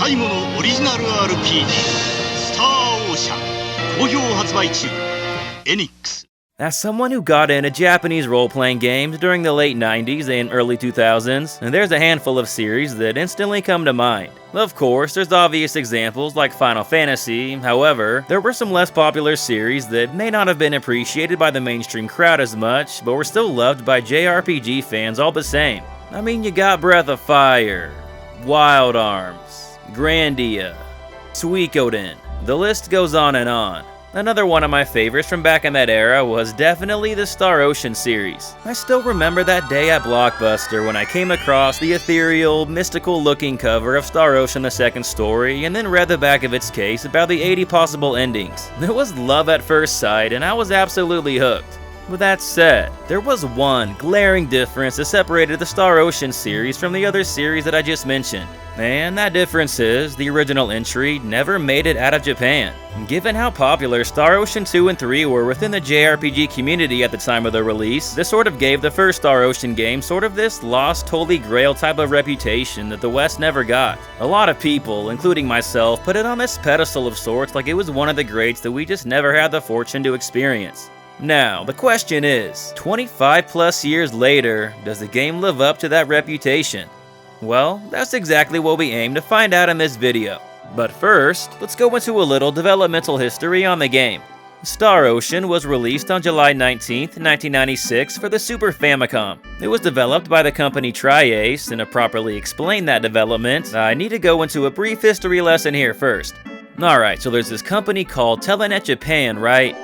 最後のオリジナル RPG スターオーシャン好評発売中エニックス As someone who got into Japanese role-playing games during the late 90s and early 2000s, there's a handful of series that instantly come to mind. Of course, there's obvious examples like Final Fantasy, however, there were some less popular series that may not have been appreciated by the mainstream crowd as much, but were still loved by JRPG fans all the same. I mean, you got Breath of Fire, Wild Arms, Grandia, Suikoden, the list goes on and on. Another one of my favorites from back in that era was definitely the Star Ocean series. I still remember that day at Blockbuster when I came across the ethereal, mystical-looking cover of Star Ocean: The Second Story and then read the back of its case about the 80 possible endings. It was love at first sight and I was absolutely hooked. With that said, there was one glaring difference that separated the Star Ocean series from the other series that I just mentioned. And that difference is, the original entry never made it out of Japan. Given how popular Star Ocean 2 and 3 were within the JRPG community at the time of their release, this sort of gave the first Star Ocean game sort of this lost holy grail type of reputation that the West never got. A lot of people, including myself, put it on this pedestal of sorts like it was one of the greats that we just never had the fortune to experience. Now, the question is, 25 plus years later, does the game live up to that reputation? Well, that's exactly what we aim to find out in this video. But first, let's go into a little developmental history on the game. Star Ocean was released on July 19, 1996 for the Super Famicom. It was developed by the company Tri-Ace, and to properly explain that development, I need to go into a brief history lesson here first. Alright, so there's this company called Telenet Japan, right?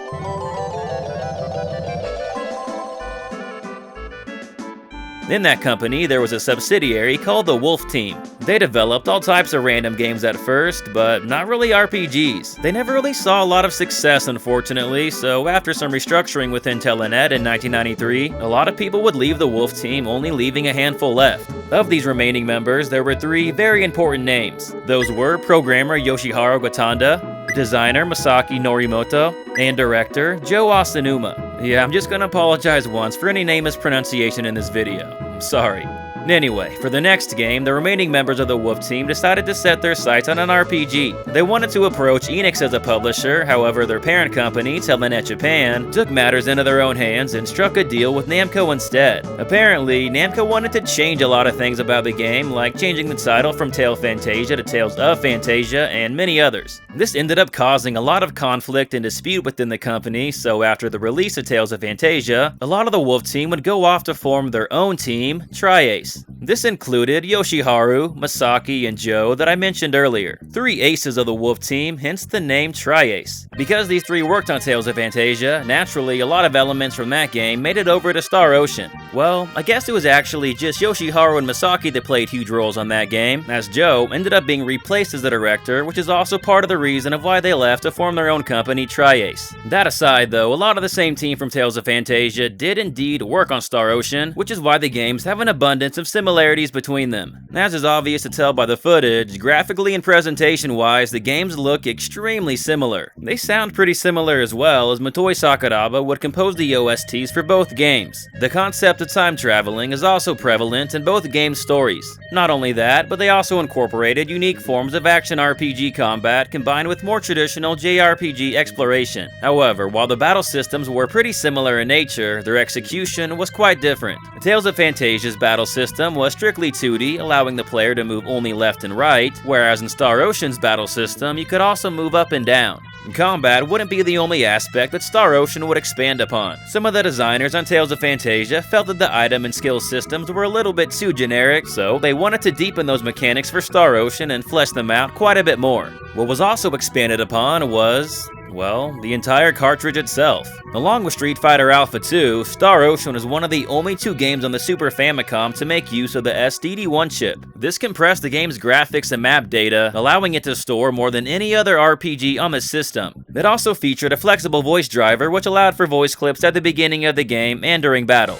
In that company, there was a subsidiary called the Wolf Team. They developed all types of random games at first, but not really RPGs. They never really saw a lot of success, unfortunately, so after some restructuring within Telenet in 1993, a lot of people would leave the Wolf Team, only leaving a handful left. Of these remaining members, there were three very important names. Those were programmer Yoshiharu Gotanda, designer Masaki Norimoto, and director Joe Asanuma. Yeah, I'm just gonna apologize once for any name mispronunciation in this video. I'm sorry. Anyway, for the next game, the remaining members of the Wolf Team decided to set their sights on an RPG. They wanted to approach Enix as a publisher, however their parent company, Telenet Japan, took matters into their own hands and struck a deal with Namco instead. Apparently, Namco wanted to change a lot of things about the game, like changing the title from Tale Fantasia to Tales of Fantasia, and many others. This ended up causing a lot of conflict and dispute within the company, so after the release of Tales of Fantasia, a lot of the Wolf Team would go off to form their own team, Tri-Ace. This included Yoshiharu, Masaki, and Joe that I mentioned earlier. Three aces of the Wolf Team, hence the name Tri-Ace. Because these three worked on Tales of Fantasia, naturally a lot of elements from that game made it over to Star Ocean. Well, I guess it was actually just Yoshiharu and Masaki that played huge roles on that game, as Joe ended up being replaced as the director, which is also part of the reason of why they left to form their own company, Tri-Ace. That aside though, a lot of the same team from Tales of Fantasia did indeed work on Star Ocean, which is why the games have an abundance of similarities between them. As is obvious to tell by the footage, graphically and presentation-wise, the games look extremely similar. They sound pretty similar as well, as Motoi Sakuraba would compose the OSTs for both games. The concept of time traveling is also prevalent in both game stories. Not only that, but they also incorporated unique forms of action RPG combat combined with more traditional JRPG exploration. However, while the battle systems were pretty similar in nature, their execution was quite different. Tales of Fantasia's battle system was strictly 2D, allowing the player to move only left and right, whereas in Star Ocean's battle system, you could also move up and down. Combat wouldn't be the only aspect that Star Ocean would expand upon. Some of the designers on Tales of Fantasia felt that the item and skill systems were a little bit too generic, so they wanted to deepen those mechanics for Star Ocean and flesh them out quite a bit more. What was also expanded upon was, well, the entire cartridge itself. Along with Street Fighter Alpha 2, Star Ocean is one of the only two games on the Super Famicom to make use of the SDD1 chip. This compressed the game's graphics and map data, allowing it to store more than any other RPG on the system. It also featured a flexible voice driver which allowed for voice clips at the beginning of the game and during battle.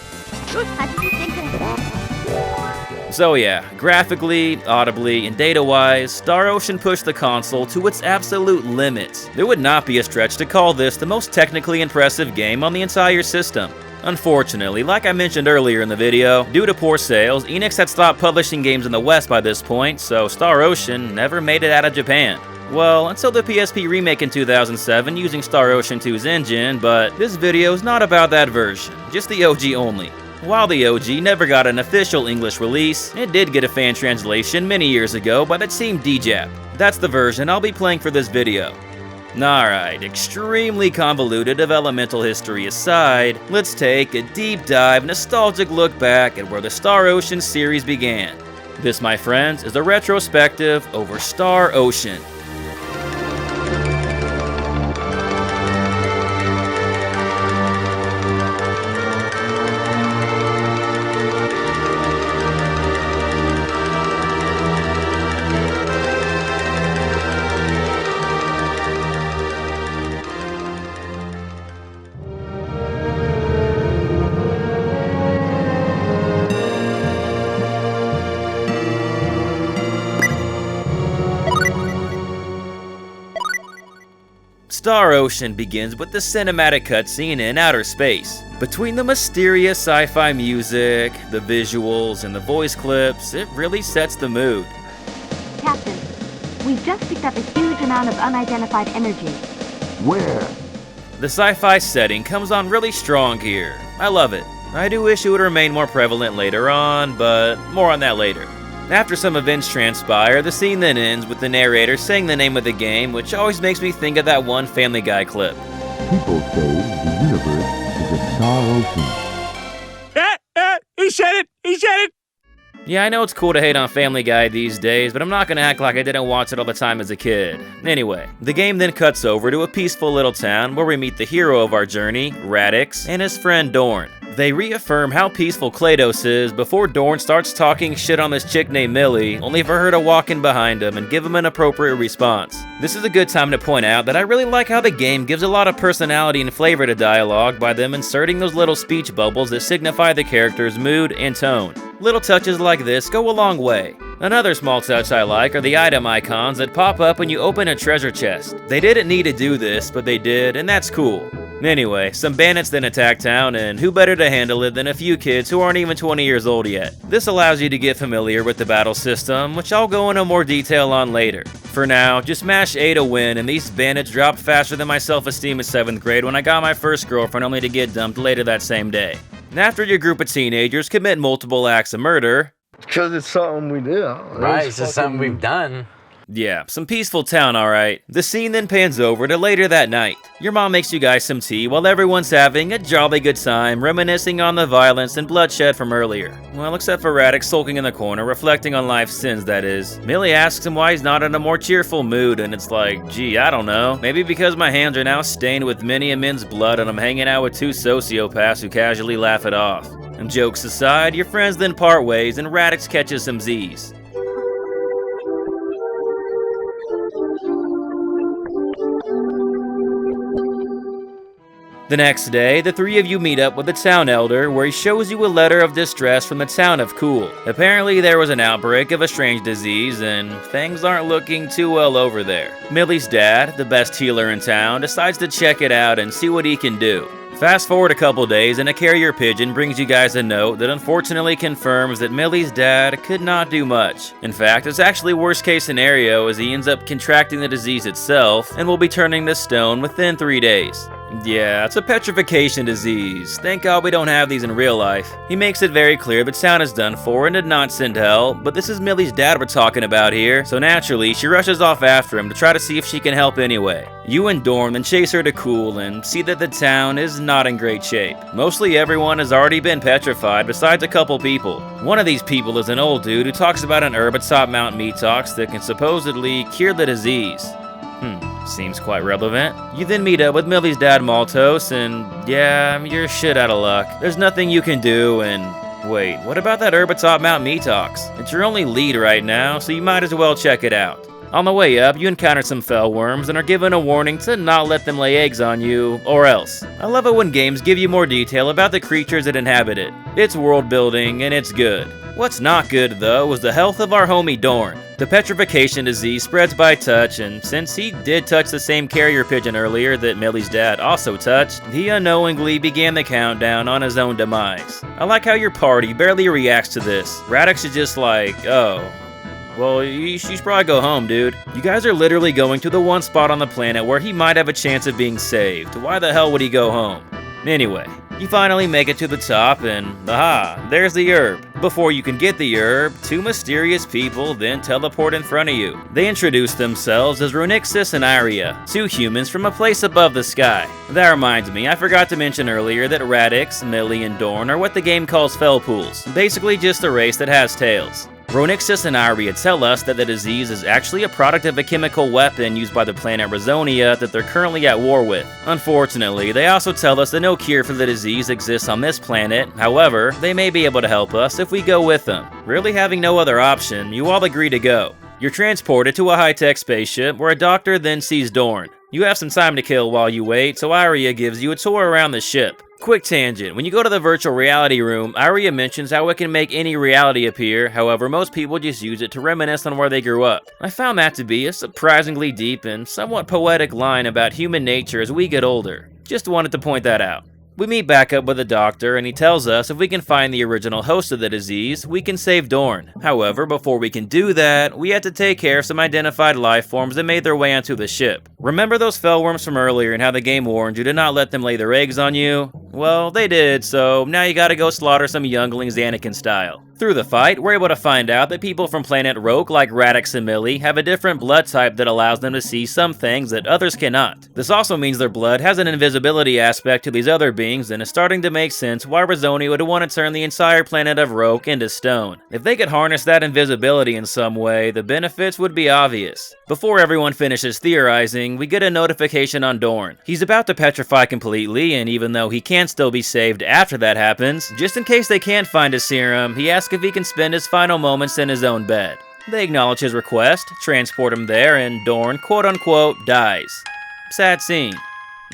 So yeah, graphically, audibly, and data-wise, Star Ocean pushed the console to its absolute limits. There would not be a stretch to call this the most technically impressive game on the entire system. Unfortunately, like I mentioned earlier in the video, due to poor sales, Enix had stopped publishing games in the West by this point, so Star Ocean never made it out of Japan. Well, until the PSP remake in 2007 using Star Ocean 2's engine, but this video is not about that version, just the OG only. While the OG never got an official English release, it did get a fan translation many years ago by the team DJAP. That's the version I'll be playing for this video. Alright, extremely convoluted developmental history aside, let's take a deep dive, nostalgic look back at where the Star Ocean series began. This, my friends, is a retrospective over Star Ocean. Star Ocean begins with the cinematic cutscene in outer space. Between the mysterious sci-fi music, the visuals, and the voice clips, it really sets the mood. Captain, we've just picked up a huge amount of unidentified energy. Where? The sci-fi setting comes on really strong here. I love it. I do wish it would remain more prevalent later on, but more on that later. After some events transpire, the scene then ends with the narrator saying the name of the game, which always makes me think of that one Family Guy clip. People say the universe is a star ocean. He said it! He said it! Yeah, I know it's cool to hate on Family Guy these days, but I'm not gonna act like I didn't watch it all the time as a kid. Anyway, the game then cuts over to a peaceful little town where we meet the hero of our journey, Radix, and his friend Dorn. They reaffirm how peaceful Kratos is before Dorn starts talking shit on this chick named Millie, only for her to walk in behind him and give him an appropriate response. This is a good time to point out that I really like how the game gives a lot of personality and flavor to dialogue by them inserting those little speech bubbles that signify the character's mood and tone. Little touches like this go a long way. Another small touch I like are the item icons that pop up when you open a treasure chest. They didn't need to do this, but they did, and that's cool. Anyway, some bandits then attack town, and who better to handle it than a few kids who aren't even 20 years old yet. This allows you to get familiar with the battle system, which I'll go into more detail on later. For now, just mash A to win, and these bandits drop faster than my self-esteem in 7th grade when I got my first girlfriend only to get dumped later that same day. And after your group of teenagers commit multiple acts of murder... Because it's something we do. Right, it's just something we've done. Yeah, some peaceful town, alright. The scene then pans over to later that night. Your mom makes you guys some tea while everyone's having a jolly good time, reminiscing on the violence and bloodshed from earlier. Well, except for Radix sulking in the corner, reflecting on life's sins, that is. Millie asks him why he's not in a more cheerful mood, and it's like, gee, I don't know. Maybe because my hands are now stained with many a men's blood and I'm hanging out with two sociopaths who casually laugh it off. And jokes aside, your friends then part ways and Radix catches some Z's. The next day, the three of you meet up with the town elder, where he shows you a letter of distress from the town of Cool. Apparently, there was an outbreak of a strange disease, and things aren't looking too well over there. Millie's dad, the best healer in town, decides to check it out and see what he can do. Fast forward a couple days, and a carrier pigeon brings you guys a note that unfortunately confirms that Millie's dad could not do much. In fact, it's actually worst case scenario as he ends up contracting the disease itself and will be turning to stone within 3 days. Yeah, it's a petrification disease. Thank God we don't have these in real life. He makes it very clear the town is done for and did not send help, but this is Millie's dad we're talking about here, so naturally she rushes off after him to try to see if she can help anyway. You and Dorn then chase her to Cool and see that the town is not in great shape. Mostly everyone has already been petrified besides a couple people. One of these people is an old dude who talks about an herb atop Mount Metox that can supposedly cure the disease. Seems quite relevant. You then meet up with Millie's dad Maltos, and yeah, you're shit out of luck. There's nothing you can do, and wait, what about that herb atop Mount Metox? It's your only lead right now, so you might as well check it out. On the way up, you encounter some fell worms and are given a warning to not let them lay eggs on you, or else. I love it when games give you more detail about the creatures that inhabit it. It's world building, and it's good. What's not good, though, was the health of our homie Dorn. The petrification disease spreads by touch, and since he did touch the same carrier pigeon earlier that Millie's dad also touched, he unknowingly began the countdown on his own demise. I like how your party barely reacts to this. Radix is just like, oh, well, you should probably go home, dude. You guys are literally going to the one spot on the planet where he might have a chance of being saved. Why the hell would he go home? Anyway, you finally make it to the top and, aha, there's the herb. Before you can get the herb, two mysterious people then teleport in front of you. They introduce themselves as Ronixus and Iria, two humans from a place above the sky. That reminds me, I forgot to mention earlier that Radix, Millie, and Dorn are what the game calls Felpools, basically just a race that has tails. Ronixus and Iria tell us that the disease is actually a product of a chemical weapon used by the planet Razonia that they're currently at war with. Unfortunately, they also tell us that no cure for the disease exists on this planet. However, they may be able to help us if we go with them. Really having no other option, you all agree to go. You're transported to a high-tech spaceship where a doctor then sees Dorn. You have some time to kill while you wait, so Iria gives you a tour around the ship. Quick tangent, when you go to the virtual reality room, Iria mentions how it can make any reality appear, however most people just use it to reminisce on where they grew up. I found that to be a surprisingly deep and somewhat poetic line about human nature as we get older. Just wanted to point that out. We meet back up with the doctor and he tells us if we can find the original host of the disease, we can save Dorn. However, before we can do that, we have to take care of some identified life forms that made their way onto the ship. Remember those fellworms from earlier and how the game warned you to not let them lay their eggs on you? Well, they did, so now you gotta go slaughter some younglings Anakin style. Through the fight, we're able to find out that people from planet Roke like Radix and Millie have a different blood type that allows them to see some things that others cannot. This also means their blood has an invisibility aspect to these other beings and is starting to make sense why Razonia would want to turn the entire planet of Roke into stone. If they could harness that invisibility in some way, the benefits would be obvious. Before everyone finishes theorizing, we get a notification on Dorn. He's about to petrify completely, and even though he can still be saved after that happens, just in case they can't find a serum, he asks if he can spend his final moments in his own bed. They acknowledge his request, transport him there, and Dorn quote-unquote dies. Sad scene.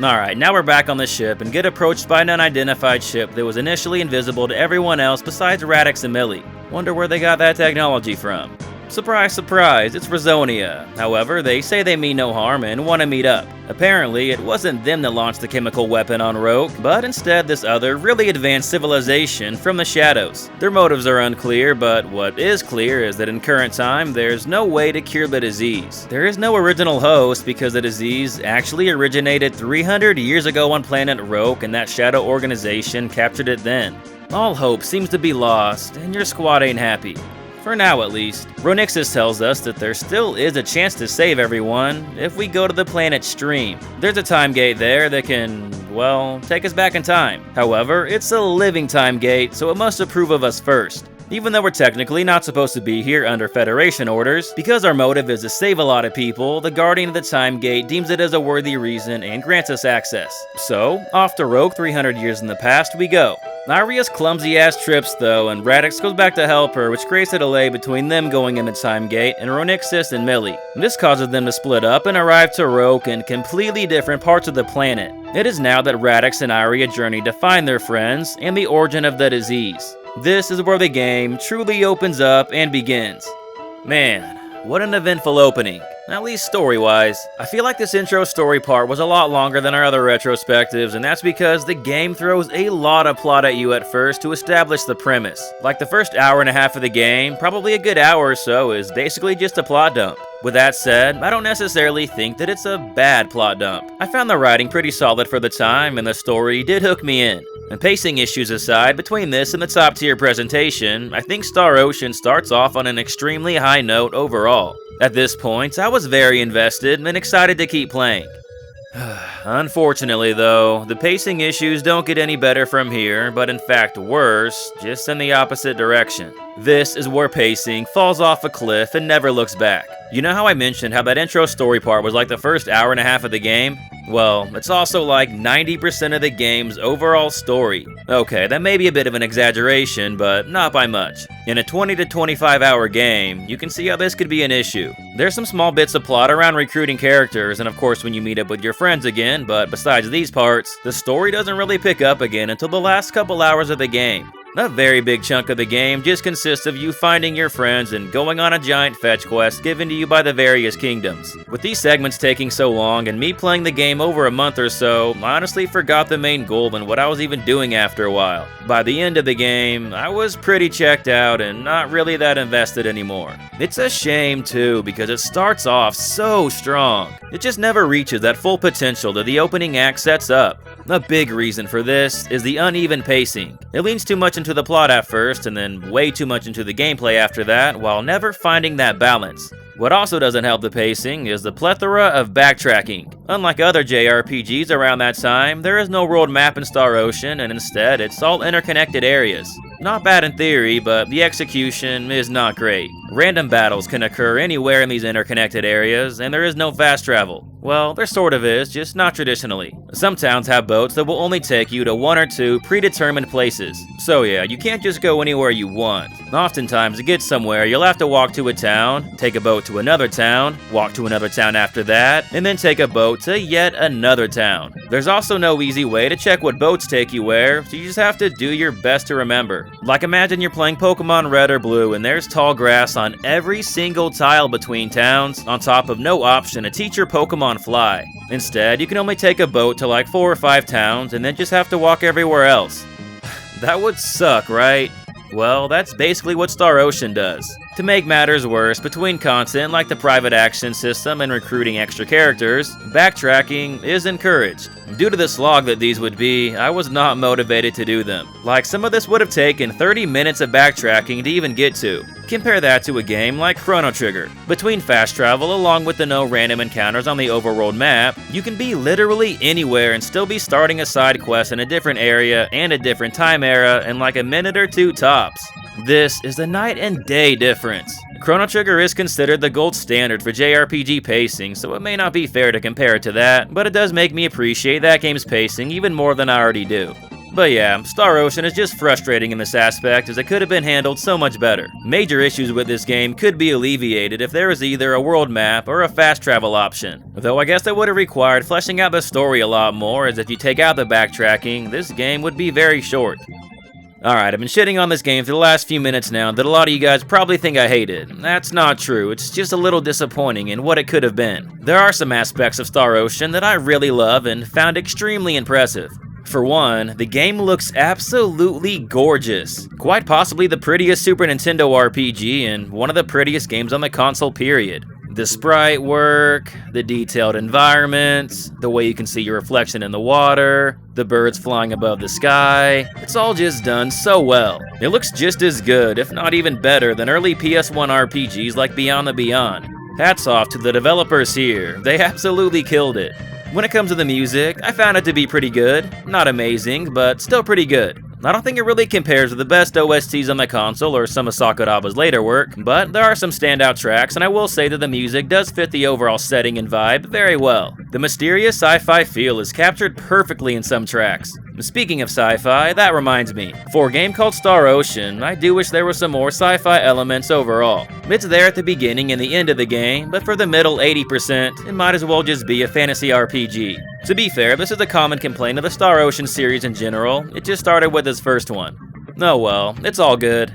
Alright, now we're back on the ship and get approached by an unidentified ship that was initially invisible to everyone else besides Radix and Millie. Wonder where they got that technology from. Surprise, surprise, it's Razonia. However, they say they mean no harm and want to meet up. Apparently, it wasn't them that launched the chemical weapon on Roke, but instead this other, really advanced civilization from the shadows. Their motives are unclear, but what is clear is that in current time, there's no way to cure the disease. There is no original host because the disease actually originated 300 years ago on planet Roke, and that shadow organization captured it then. All hope seems to be lost, and your squad ain't happy. For now at least. Ronixus tells us that there still is a chance to save everyone if we go to the planet Stream. There's a time gate there that can, well, take us back in time. However, it's a living time gate, so it must approve of us first. Even though we're technically not supposed to be here under Federation orders, because our motive is to save a lot of people, the Guardian of the Time Gate deems it as a worthy reason and grants us access. So, off to Rogue 300 years in the past we go. Iria's clumsy-ass trips though, and Radix goes back to help her, which creates a delay between them going in the Time Gate and Ronixus and Millie. This causes them to split up and arrive to Roke in completely different parts of the planet. It is now that Radix and Iria journey to find their friends and the origin of the disease. This is where the game truly opens up and begins. Man, what an eventful opening. At least story-wise. I feel like this intro story part was a lot longer than our other retrospectives, and that's because the game throws a lot of plot at you at first to establish the premise. Like the first hour and a half of the game, probably a good hour or so is basically just a plot dump. With that said, I don't necessarily think that it's a bad plot dump. I found the writing pretty solid for the time, and the story did hook me in. And pacing issues aside, between this and the top tier presentation, I think Star Ocean starts off on an extremely high note overall. At this point, I was very invested and excited to keep playing. Unfortunately though, the pacing issues don't get any better from here, but in fact worse, just in the opposite direction. This is where pacing falls off a cliff and never looks back. You know how I mentioned how that intro story part was like the first hour and a half of the game? Well, it's also like 90% of the game's overall story. Okay, that may be a bit of an exaggeration, but not by much. In a 20 to 25 hour game, you can see how this could be an issue. There's some small bits of plot around recruiting characters, and of course when you meet up with your friends again, but besides these parts, the story doesn't really pick up again until the last couple hours of the game. A very big chunk of the game just consists of you finding your friends and going on a giant fetch quest given to you by the various kingdoms. With these segments taking so long and me playing the game over a month or so, I honestly forgot the main goal and what I was even doing after a while. By the end of the game, I was pretty checked out and not really that invested anymore. It's a shame too, because it starts off so strong. It just never reaches that full potential that the opening act sets up. A big reason for this is the uneven pacing. It leans too much into the plot at first and then way too much into the gameplay after that, while never finding that balance. What also doesn't help the pacing is the plethora of backtracking. Unlike other JRPGs around that time, there is no world map in Star Ocean, and instead it's all interconnected areas. Not bad in theory, but the execution is not great. Random battles can occur anywhere in these interconnected areas, and there is no fast travel. Well, there sort of is, just not traditionally. Some towns have boats that will only take you to 1 or 2 predetermined places. So yeah, you can't just go anywhere you want. Oftentimes, to get somewhere, you'll have to walk to a town, take a boat to another town, walk to another town after that, and then take a boat to yet another town. There's also no easy way to check what boats take you where, so you just have to do your best to remember. Like imagine you're playing Pokemon Red or Blue and there's tall grass on every single tile between towns, on top of no option to teach your Pokemon fly. Instead, you can only take a boat to like 4 or 5 towns and then just have to walk everywhere else. That would suck, right? Well, that's basically what Star Ocean does. To make matters worse, between content like the private action system and recruiting extra characters, backtracking is encouraged. Due to the slog that these would be, I was not motivated to do them. Like, some of this would have taken 30 minutes of backtracking to even get to. Compare that to a game like Chrono Trigger. Between fast travel along with the no random encounters on the overworld map, you can be literally anywhere and still be starting a side quest in a different area and a different time era in like a minute or 2 tops. This is the night and day difference. Chrono Trigger is considered the gold standard for JRPG pacing, so it may not be fair to compare it to that, but it does make me appreciate that game's pacing even more than I already do. But yeah, Star Ocean is just frustrating in this aspect, as it could have been handled so much better. Major issues with this game could be alleviated if there was either a world map or a fast travel option. Though I guess that would have required fleshing out the story a lot more, as if you take out the backtracking, this game would be very short. Alright, I've been shitting on this game for the last few minutes now that a lot of you guys probably think I hate it. That's not true, it's just a little disappointing in what it could have been. There are some aspects of Star Ocean that I really love and found extremely impressive. For one, the game looks absolutely gorgeous. Quite possibly the prettiest Super Nintendo RPG and one of the prettiest games on the console period. The sprite work, the detailed environments, the way you can see your reflection in the water, the birds flying above the sky, it's all just done so well. It looks just as good, if not even better, than early PS1 RPGs like Beyond the Beyond. Hats off to the developers here, they absolutely killed it. When it comes to the music, I found it to be pretty good. Not amazing, but still pretty good. I don't think it really compares to the best OSTs on the console or some of Sakuraba's later work, but there are some standout tracks, and I will say that the music does fit the overall setting and vibe very well. The mysterious sci-fi feel is captured perfectly in some tracks. Speaking of sci-fi, that reminds me. For a game called Star Ocean, I do wish there were some more sci-fi elements overall. It's there at the beginning and the end of the game, but for the middle 80%, it might as well just be a fantasy RPG. To be fair, this is a common complaint of the Star Ocean series in general, it just started with its first one. Oh well, it's all good.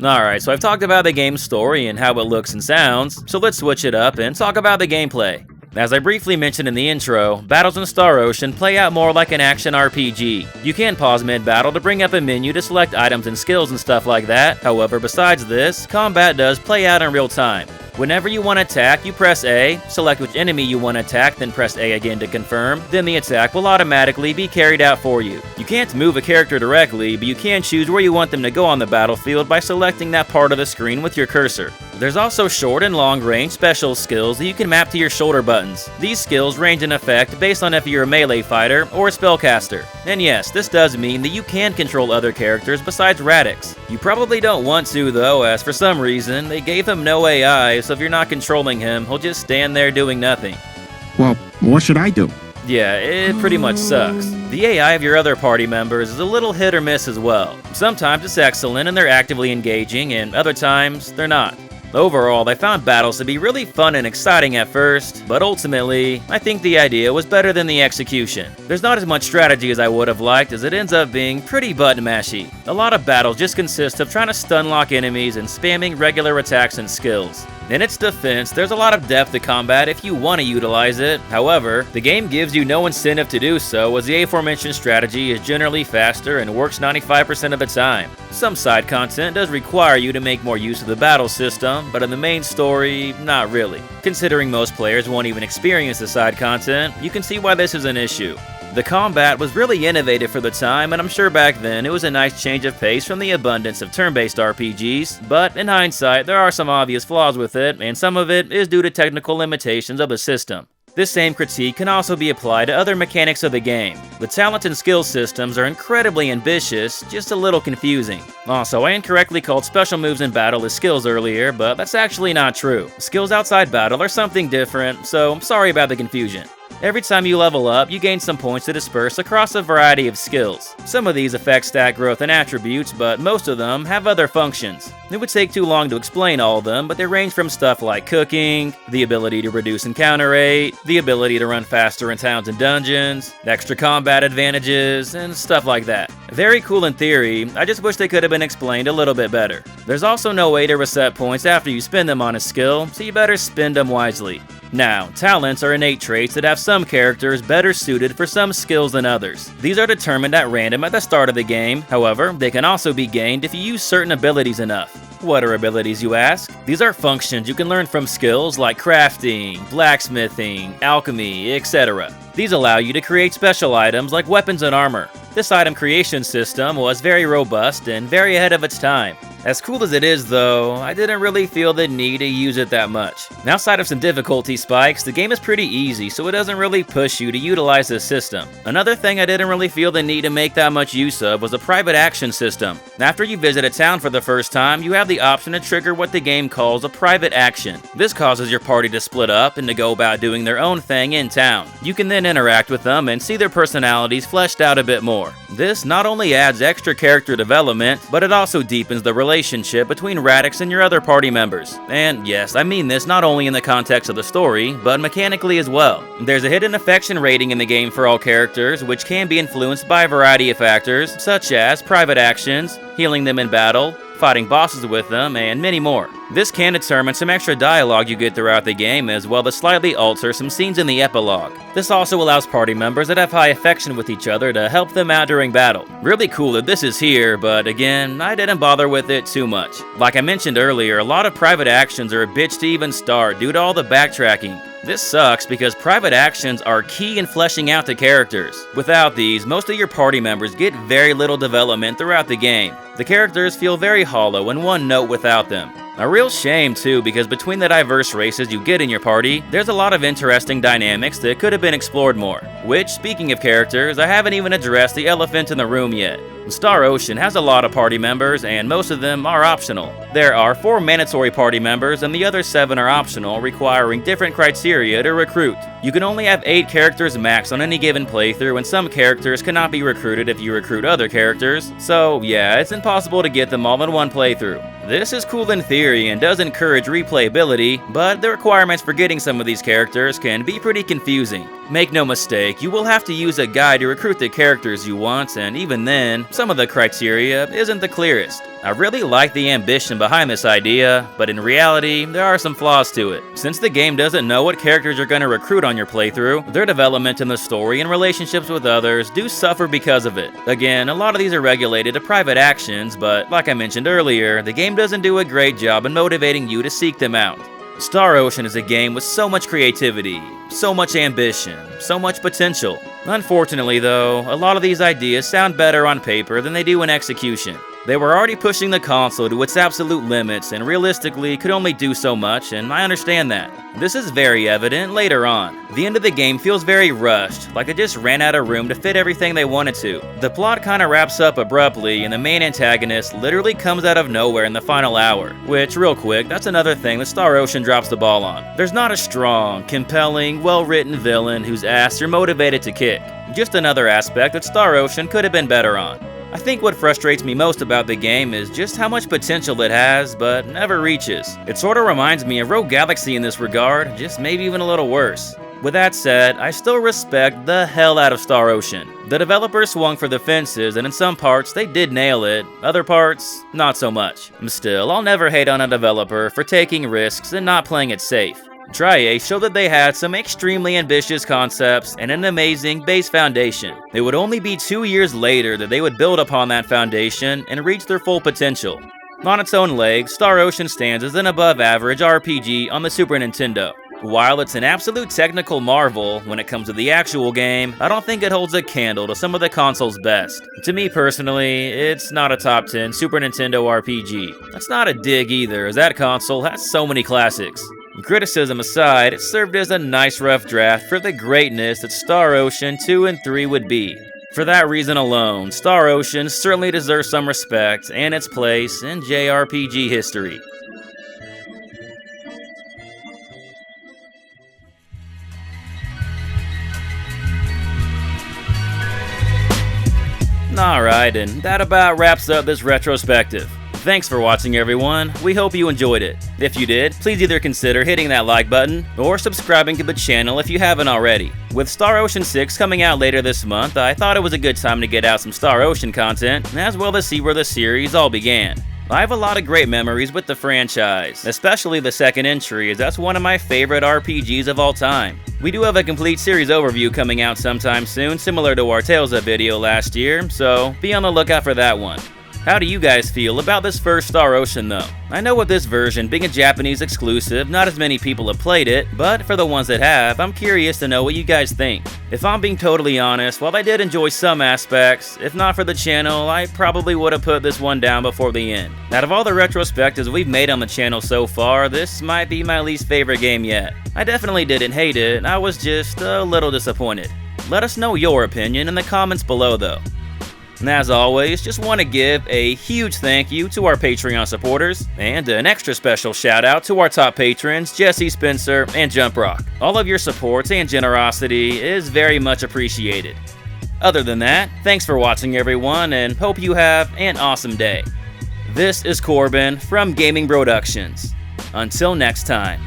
Alright, so I've talked about the game's story and how it looks and sounds, so let's switch it up and talk about the gameplay. As I briefly mentioned in the intro, battles in Star Ocean play out more like an action RPG. You can pause mid-battle to bring up a menu to select items and skills and stuff like that, however besides this, combat does play out in real time. Whenever you want to attack, you press A, select which enemy you want to attack, then press A again to confirm, then the attack will automatically be carried out for you. You can't move a character directly, but you can choose where you want them to go on the battlefield by selecting that part of the screen with your cursor. There's also short and long range special skills that you can map to your shoulder buttons. These skills range in effect based on if you're a melee fighter or a spellcaster. And yes, this does mean that you can control other characters besides Radix. You probably don't want to though, as for some reason, they gave him no AI, so if you're not controlling him, he'll just stand there doing nothing. Well, what should I do? Yeah, it pretty much sucks. The AI of your other party members is a little hit or miss as well. Sometimes it's excellent and they're actively engaging, and other times, they're not. Overall, they found battles to be really fun and exciting at first, but ultimately, I think the idea was better than the execution. There's not as much strategy as I would have liked, as it ends up being pretty button-mashy. A lot of battles just consist of trying to stun-lock enemies and spamming regular attacks and skills. In its defense, there's a lot of depth to combat if you want to utilize it. However, the game gives you no incentive to do so, as the aforementioned strategy is generally faster and works 95% of the time. Some side content does require you to make more use of the battle system, but in the main story, not really. Considering most players won't even experience the side content, you can see why this is an issue. The combat was really innovative for the time, and I'm sure back then it was a nice change of pace from the abundance of turn-based RPGs, but in hindsight there are some obvious flaws with it, and some of it is due to technical limitations of the system. This same critique can also be applied to other mechanics of the game. The talent and skill systems are incredibly ambitious, just a little confusing. Also, I incorrectly called special moves in battle as skills earlier, but that's actually not true. Skills outside battle are something different, so I'm sorry about the confusion. Every time you level up, you gain some points to disperse across a variety of skills. Some of these affect stat growth and attributes, but most of them have other functions. It would take too long to explain all of them, but they range from stuff like cooking, the ability to reduce encounter rate, the ability to run faster in towns and dungeons, extra combat advantages, and stuff like that. Very cool in theory, I just wish they could have been explained a little bit better. There's also no way to reset points after you spend them on a skill, so you better spend them wisely. Now, talents are innate traits that have some characters better suited for some skills than others. These are determined at random at the start of the game, however, they can also be gained if you use certain abilities enough. What are abilities, you ask? These are functions you can learn from skills like crafting, blacksmithing, alchemy, etc. These allow you to create special items like weapons and armor. This item creation system was very robust and very ahead of its time. As cool as it is though, I didn't really feel the need to use it that much. Outside of some difficulty spikes, the game is pretty easy, so it doesn't really push you to utilize this system. Another thing I didn't really feel the need to make that much use of was a private action system. After you visit a town for the first time, you have the option to trigger what the game calls a private action. This causes your party to split up and to go about doing their own thing in town. You can then interact with them and see their personalities fleshed out a bit more. This not only adds extra character development, but it also deepens the relationship between Radix and your other party members. And yes, I mean this not only in the context of the story, but mechanically as well. There's a hidden affection rating in the game for all characters, which can be influenced by a variety of factors, such as private actions, healing them in battle, fighting bosses with them, and many more. This can determine some extra dialogue you get throughout the game, as well as slightly alter some scenes in the epilogue. This also allows party members that have high affection with each other to help them out during battle. Really cool that this is here, but again, I didn't bother with it too much. Like I mentioned earlier, a lot of private actions are a bitch to even start due to all the backtracking. This sucks because private actions are key in fleshing out the characters. Without these, most of your party members get very little development throughout the game. The characters feel very hollow and one note without them. A real shame too, because between the diverse races you get in your party, there's a lot of interesting dynamics that could have been explored more. Which, speaking of characters, I haven't even addressed the elephant in the room yet. Star Ocean has a lot of party members, and most of them are optional. There are 4 mandatory party members, and the other 7 are optional, requiring different criteria to recruit. You can only have 8 characters max on any given playthrough, and some characters cannot be recruited if you recruit other characters, so yeah, it's impossible to get them all in one playthrough. This is cool in theory and does encourage replayability, but the requirements for getting some of these characters can be pretty confusing. Make no mistake, you will have to use a guide to recruit the characters you want, and even then, some of the criteria isn't the clearest. I really like the ambition behind this idea, but in reality, there are some flaws to it. Since the game doesn't know what characters you're going to recruit on your playthrough, their development in the story and relationships with others do suffer because of it. Again, a lot of these are regulated to private actions, but like I mentioned earlier, the game doesn't do a great job in motivating you to seek them out. Star Ocean is a game with so much creativity, so much ambition, so much potential. Unfortunately though, a lot of these ideas sound better on paper than they do in execution. They were already pushing the console to its absolute limits and realistically could only do so much, and I understand that. This is very evident later on. The end of the game feels very rushed, like they just ran out of room to fit everything they wanted to. The plot kinda wraps up abruptly and the main antagonist literally comes out of nowhere in the final hour, which, real quick, that's another thing that Star Ocean drops the ball on. There's not a strong, compelling, well-written villain whose ass you're motivated to kick. Just another aspect that Star Ocean could have been better on. I think what frustrates me most about the game is just how much potential it has, but never reaches. It sorta reminds me of Rogue Galaxy in this regard, just maybe even a little worse. With that said, I still respect the hell out of Star Ocean. The developers swung for the fences, and in some parts they did nail it, other parts, not so much. Still, I'll never hate on a developer for taking risks and not playing it safe. Triace showed that they had some extremely ambitious concepts and an amazing base foundation. It would only be 2 years later that they would build upon that foundation and reach their full potential. On its own legs, Star Ocean stands as an above-average RPG on the Super Nintendo. While it's an absolute technical marvel, when it comes to the actual game, I don't think it holds a candle to some of the console's best. To me personally, it's not a top 10 Super Nintendo RPG. That's not a dig either, as that console has so many classics. Criticism aside, it served as a nice rough draft for the greatness that Star Ocean 2 and 3 would be. For that reason alone, Star Ocean certainly deserves some respect and its place in JRPG history. Alright, and that about wraps up this retrospective. Thanks for watching, everyone. We hope you enjoyed it. If you did, please either consider hitting that like button or subscribing to the channel if you haven't already. With Star Ocean 6 coming out later this month, I thought it was a good time to get out some Star Ocean content, as well as see where the series all began. I have a lot of great memories with the franchise, especially the second entry, as that's one of my favorite RPGs of all time. We do have a complete series overview coming out sometime soon, similar to our Tales of video last year, so be on the lookout for that one. How do you guys feel about this first Star Ocean though? I know with this version being a Japanese exclusive, not as many people have played it, but for the ones that have, I'm curious to know what you guys think. If I'm being totally honest, while I did enjoy some aspects, if not for the channel, I probably would have put this one down before the end. Out of all the retrospectives we've made on the channel so far, this might be my least favorite game yet. I definitely didn't hate it, I was just a little disappointed. Let us know your opinion in the comments below though. And as always, just want to give a huge thank you to our Patreon supporters, and an extra special shout out to our top patrons, Jesse, Spencer, and Jumprock. All of your support and generosity is very much appreciated. Other than that, thanks for watching everyone, and hope you have an awesome day. This is Corbin from Gaming Productions. Until next time.